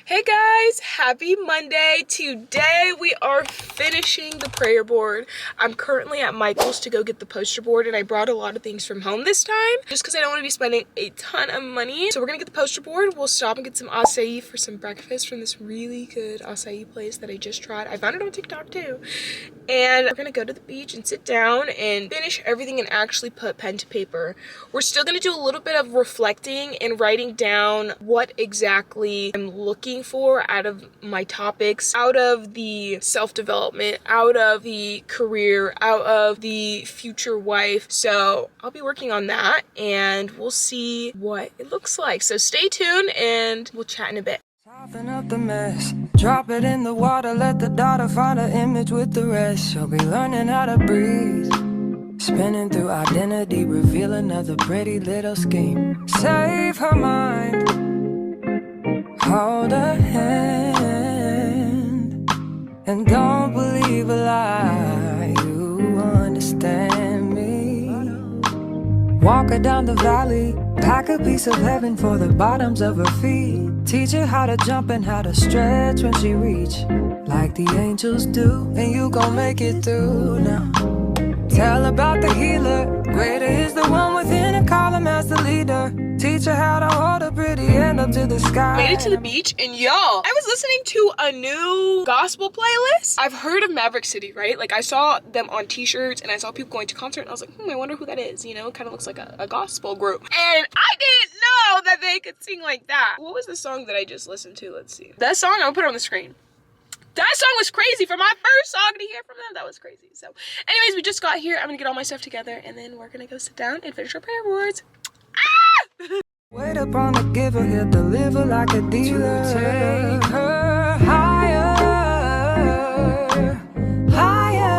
Hey guys, happy Monday. Today we are finishing the prayer board. I'm currently at Michael's to go get the poster board, and I brought a lot of things from home this time just because I don't want to be spending a ton of money. So we're gonna get the poster board. We'll stop and get some acai for some breakfast from this really good acai place that I just tried. I found it on TikTok too. And we're gonna go to the beach and sit down and finish everything and actually put pen to paper. We're still gonna do a little bit of reflecting and writing down what exactly I'm looking for out of my topics, out of the self-development, out of the career, out of the future wife. So I'll be working on that and we'll see what it looks like. So stay tuned and we'll chat in a bit. Soften up the mess, drop it in the water, let the daughter find her image with the rest. She'll be learning how to breathe, spinning through identity, reveal another pretty little scheme. Save her mind, hold her hand, and don't believe a lie, you understand me. Walk her down the valley, pack a piece of heaven for the bottoms of her feet. Teach her how to jump and how to stretch when she reach, like the angels do, and you gon' make it through now. Tell about the healer, greater is the one within, and call him as the leader. Teach her how to hold a pretty hand up to the sky. Made it to the beach, and y'all, I was listening to a new gospel playlist. I've heard of Maverick City, right? Like I saw them on t-shirts and I saw people going to concert and I was like, I wonder who that is. You know, it kind of looks like a gospel group. And I didn't know that they could sing like that. What was the song that I just listened to? Let's see. That song, I'll put it on the screen. That song was crazy. For my first song to hear from them, that was crazy. So anyways, we just got here. I'm gonna get all my stuff together and then we're gonna go sit down and finish our prayer boards. Ah! Wait upon the giver, he'll deliver like a dealer. Take her higher, higher.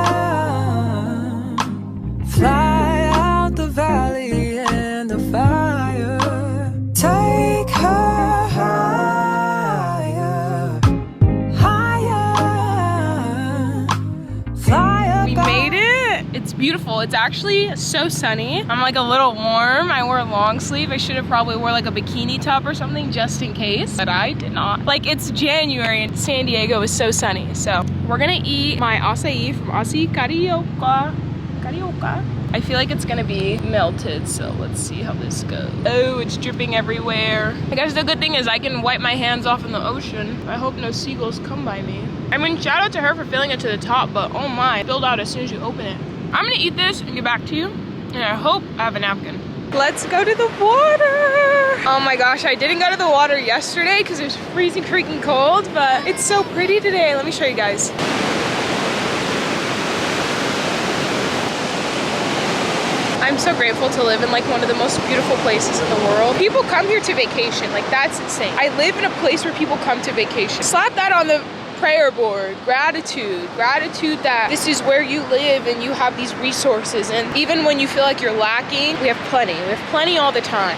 Fly out the valley and the fire. Take her higher, higher. Fly up. We made it. It's beautiful. It's actually so sunny. I'm like a little warm. I wore a long sleeve. I should have probably wore like a bikini top or something just in case, but I did not. Like it's January and San Diego is so sunny. So we're gonna eat my acai from Acai Carioca. I feel like it's gonna be melted, so let's see how this goes. Oh, it's dripping everywhere. I guess the good thing is I can wipe my hands off in the ocean. I hope no seagulls come by me. I mean, shout out to her for filling it to the top, but oh my, it spilled out as soon as you open it. I'm gonna eat this and get back to you, and I hope I have a napkin. Let's go to the water. Oh my gosh, I didn't go to the water yesterday because it was freezing freaking cold, but it's so pretty today. Let me show you guys. I'm so grateful to live in like one of the most beautiful places in the world. People come here to vacation, like that's insane. I live in a place where people come to vacation. Slap that on the prayer board. Gratitude that this is where you live and you have these resources, and even when you feel like you're lacking, we have plenty all the time.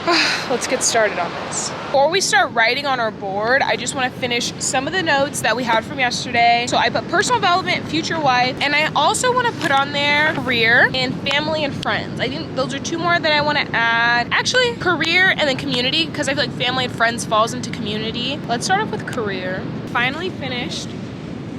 Let's get started on this. Before we start writing on our board, I just want to finish some of the notes that we had from yesterday. So I put personal development, future wife, and I also want to put on there career and family and friends. I think those are two more that I want to add. Actually, career and then community, because I feel like family and friends falls into community. Let's start off with career. Finally finished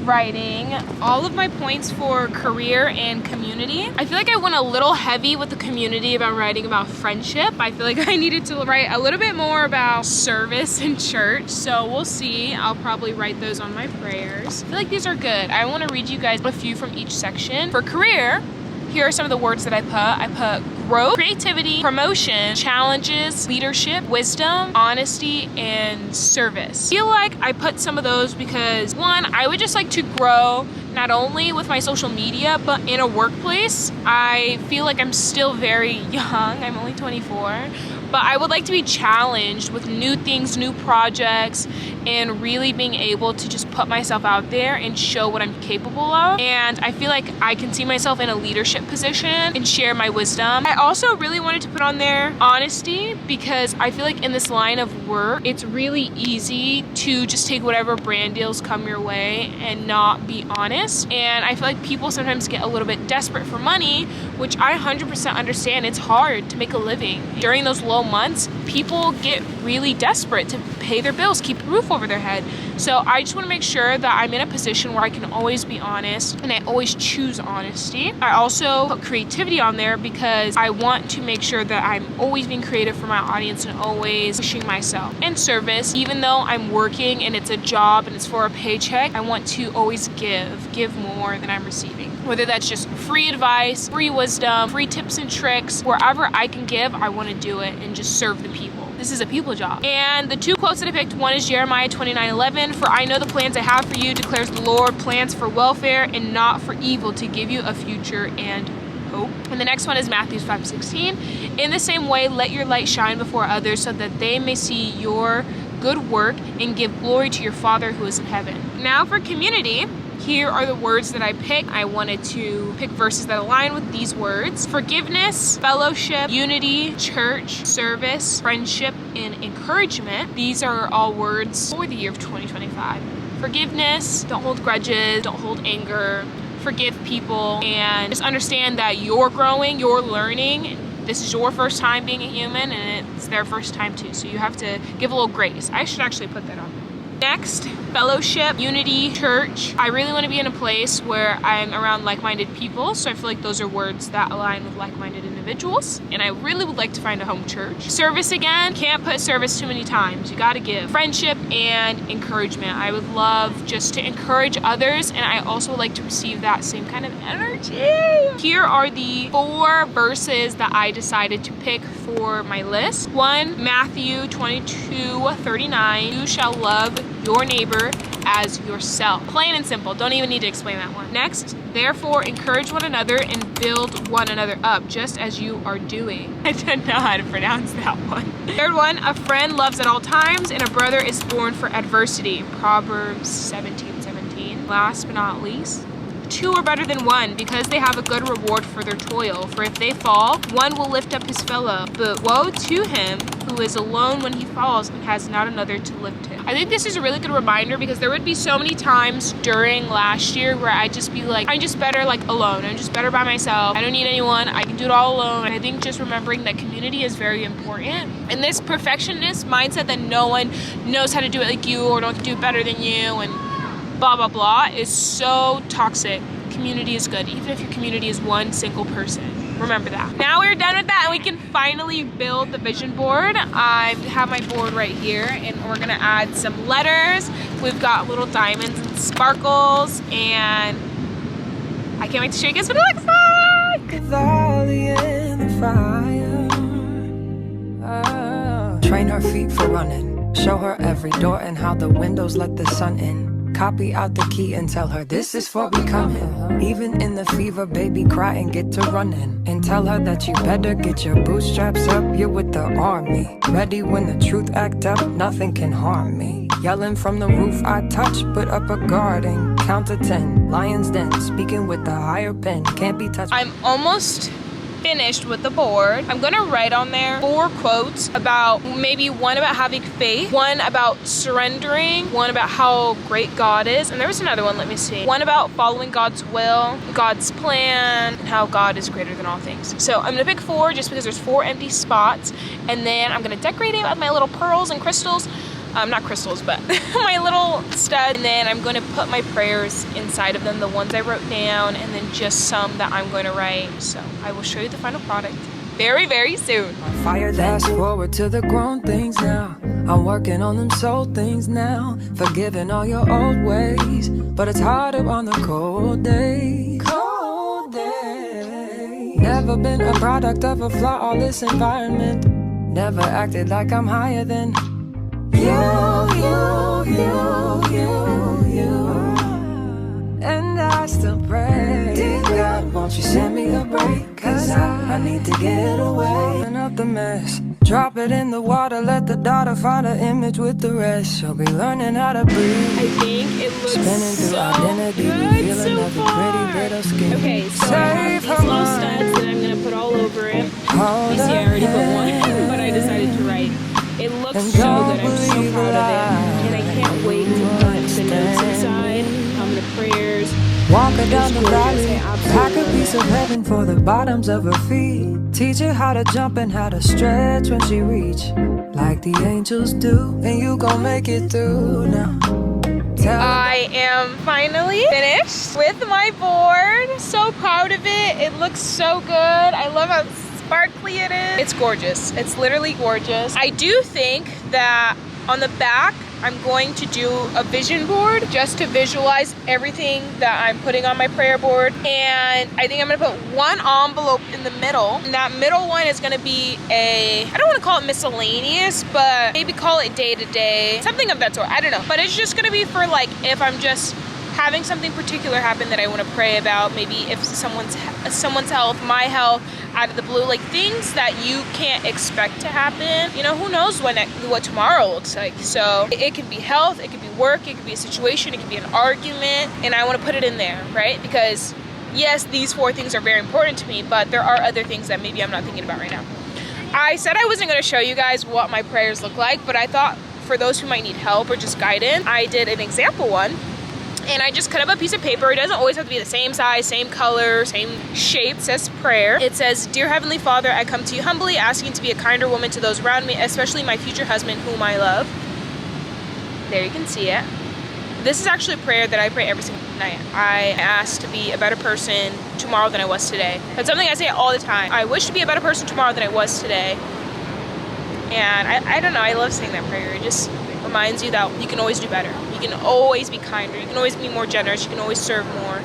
writing all of my points for career and community. I feel like I went a little heavy with the community about writing about friendship. I feel like I needed to write a little bit more about service and church, so we'll see. I'll probably write those on my prayers. I feel like these are good. I want to read you guys a few from each section. For career, here are some of the words that I put. I put growth, creativity, promotion, challenges, leadership, wisdom, honesty, and service. I feel like I put some of those because one, I would just like to grow not only with my social media, but in a workplace. I feel like I'm still very young. I'm only 24. But I would like to be challenged with new things, new projects, and really being able to just put myself out there and show what I'm capable of. And I feel like I can see myself in a leadership position and share my wisdom. I also really wanted to put on there honesty, because I feel like in this line of work, it's really easy to just take whatever brand deals come your way and not be honest. And I feel like people sometimes get a little bit desperate for money, which I 100% understand. It's hard to make a living. During those low months, people get really desperate to pay their bills, keep a roof over their head. So I just want to make sure that I'm in a position where I can always be honest, and I always choose honesty. I also put creativity on there because I want to make sure that I'm always being creative for my audience and always pushing myself. And service, even though I'm working and it's a job and it's for a paycheck, I want to always give more than I'm receiving. Whether that's just free advice, free wisdom, free tips and tricks, wherever I can give, I want to do it and just serve the people. This is a people job. And the 2 quotes that I picked, one is Jeremiah 29:11, for I know the plans I have for you, declares the Lord, plans for welfare and not for evil, to give you a future and hope. And the next one is Matthew 5:16. In the same way, let your light shine before others so that they may see your good work and give glory to your Father who is in heaven. Now for community, here are the words that I picked. I wanted to pick verses that align with these words: forgiveness, fellowship, unity, church, service, friendship, and encouragement. These are all words for the year of 2025. Forgiveness, don't hold grudges, don't hold anger, forgive people, and just understand that you're growing, you're learning. This is your first time being a human, and it's their first time too, so you have to give a little grace. I should actually put that on. Next, fellowship, unity, church. I really want to be in a place where I'm around like-minded people, so I feel like those are words that align with like-minded individuals, and I really would like to find a home church. Service again, can't put service too many times. You gotta give. Friendship and encouragement. I would love just to encourage others, and I also would like to receive that same kind of energy. Here are the 4 verses that I decided to pick for my list. 1, Matthew 22:39, you shall love your neighbor as yourself. Plain and simple, don't even need to explain that one. Next, therefore encourage one another and build one another up, just as you are doing. I don't know how to pronounce that one. Third one, a friend loves at all times and a brother is born for adversity. Proverbs 17:17. Last but not least, 2 are better than 1 because they have a good reward for their toil. For if they fall, one will lift up his fellow. But woe to him who is alone when he falls and has not another to lift him. I think this is a really good reminder because there would be so many times during last year where I'd just be like, I'm just better like alone. I'm just better by myself. I don't need anyone. I can do it all alone. And I think just remembering that community is very important. And this perfectionist mindset that no one knows how to do it like you or don't do it better than you and blah, blah, blah is so toxic. Community is good, even if your community is one single person. Remember that. Now we're done with that and we can finally build the vision board. I have my board right here and we're gonna add some letters. We've got little diamonds and sparkles and I can't wait to show you guys what it looks like. The valley in the fire. Train her feet for running. Show her every door and how the windows let the sun in. Copy out the key and tell her this is for becoming. Even in the fever, baby, cry and get to running. And tell her that you better get your bootstraps up. You're with the army, ready when the truth act up. Nothing can harm me. Yelling from the roof, I touch, put up a guard and count to 10. Lion's den, speaking with the higher pen. Can't be touched. I'm almost finished with the board. I'm gonna write on there 4 quotes about maybe 1 about having faith, 1 about surrendering, 1 about how great God is, and there was another one, let me see. 1 about following God's will, God's plan, and how God is greater than all things. So I'm gonna pick 4 just because there's 4 empty spots, and then I'm gonna decorate it with my little pearls and crystals. Not crystals, but my little stud. And then I'm going to put my prayers inside of them, the ones I wrote down, and then just some that I'm going to write. So I will show you the final product very, very soon. Fire, fast forward to the grown things now. I'm working on them soul things now. Forgiving all your old ways, but it's harder on the cold days. Cold days. Never been a product of a flawless environment. Never acted like I'm higher than you. And I still pray, dear God, won't you send me a break? Cause I need to get away. Clean up the mess, drop it in the water, let the daughter find an image with the rest. She'll be learning how to breathe. I think it looks spinning through so identity, good revealing so every far. pretty little skin. Okay, so I have these little studs that I'm gonna put all over it. You see, I already put one, but I decided to write. It looks so good. I'm so proud of it, and I can't wait to put the notes inside, the prayers. Walk her down the valley, pack a piece of heaven for the bottoms of her feet. Teach her how to jump and how to stretch when she reach, like the angels do, and you gon' make it through now. I am finally finished with my board. So proud of it. It looks so good. I love how sparkly it is. It's gorgeous. It's literally gorgeous. I do think that on the back, I'm going to do a vision board just to visualize everything that I'm putting on my prayer board. And I think I'm gonna put one envelope in the middle. And that middle one is gonna be I don't wanna call it miscellaneous, but maybe call it day to day, something of that sort, I don't know. But it's just gonna be for like, if I'm just having something particular happen that I wanna pray about, maybe if someone's health, my health, out of the blue, like things that you can't expect to happen. You know, who knows what tomorrow looks like. So it could be health, it could be work, it could be a situation, it could be an argument, and I want to put it in there, right? Because yes, these 4 things are very important to me, but there are other things that maybe I'm not thinking about right now. I said I wasn't going to show you guys what my prayers look like, but I thought for those who might need help or just guidance, I did an example one. And I just cut up a piece of paper. It doesn't always have to be the same size, same color, same shape. It says prayer. It says, "Dear Heavenly Father, I come to you humbly, asking to be a kinder woman to those around me, especially my future husband, whom I love." There, you can see it. This is actually a prayer that I pray every single night. I ask to be a better person tomorrow than I was today. That's something I say all the time. I wish to be a better person tomorrow than I was today. And I don't know, I love saying that prayer. It just reminds you that you can always do better. You can always be kinder. You can always be more generous. You can always serve more.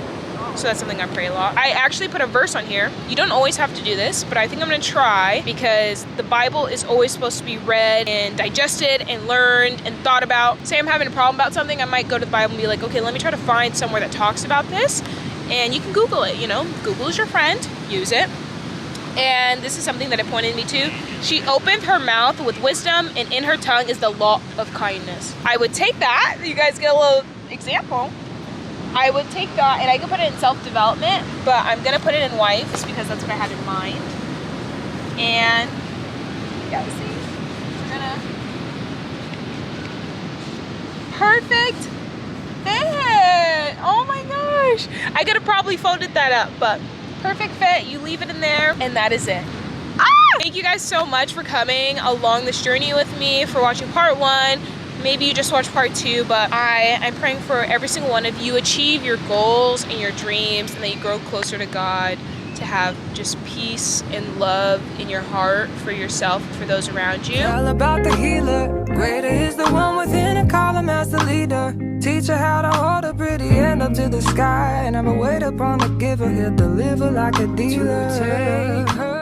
So that's something I pray a lot. I actually put a verse on here. You don't always have to do this, but I think I'm gonna try, because the Bible is always supposed to be read and digested and learned and thought about. Say I'm having a problem about something, I might go to the Bible and be like, okay, let me try to find somewhere that talks about this. And you can Google it, you know? Google is your friend, use it. And this is something that it pointed me to. She opened her mouth with wisdom, and in her tongue is the law of kindness. I would take that, you guys get a little example. I would take that and I could put it in self-development, but I'm gonna put it in wife just because that's what I had in mind. And yeah, see, we're gonna perfect fit. Oh my gosh, I could have probably folded that up, but perfect fit. You leave it in there, and that is it. Thank you guys so much for coming along this journey with me, for watching part 1. Maybe you just watched part 2, but I'm praying for every single one of you achieve your goals and your dreams, and that you grow closer to God, to have just peace and love in your heart for yourself and for those around you. Tell about the healer. Greater is the one within, and call him as the leader. Teach her how to hold a pretty end up to the sky, and never wait upon the giver. He'll deliver like a dealer. To take her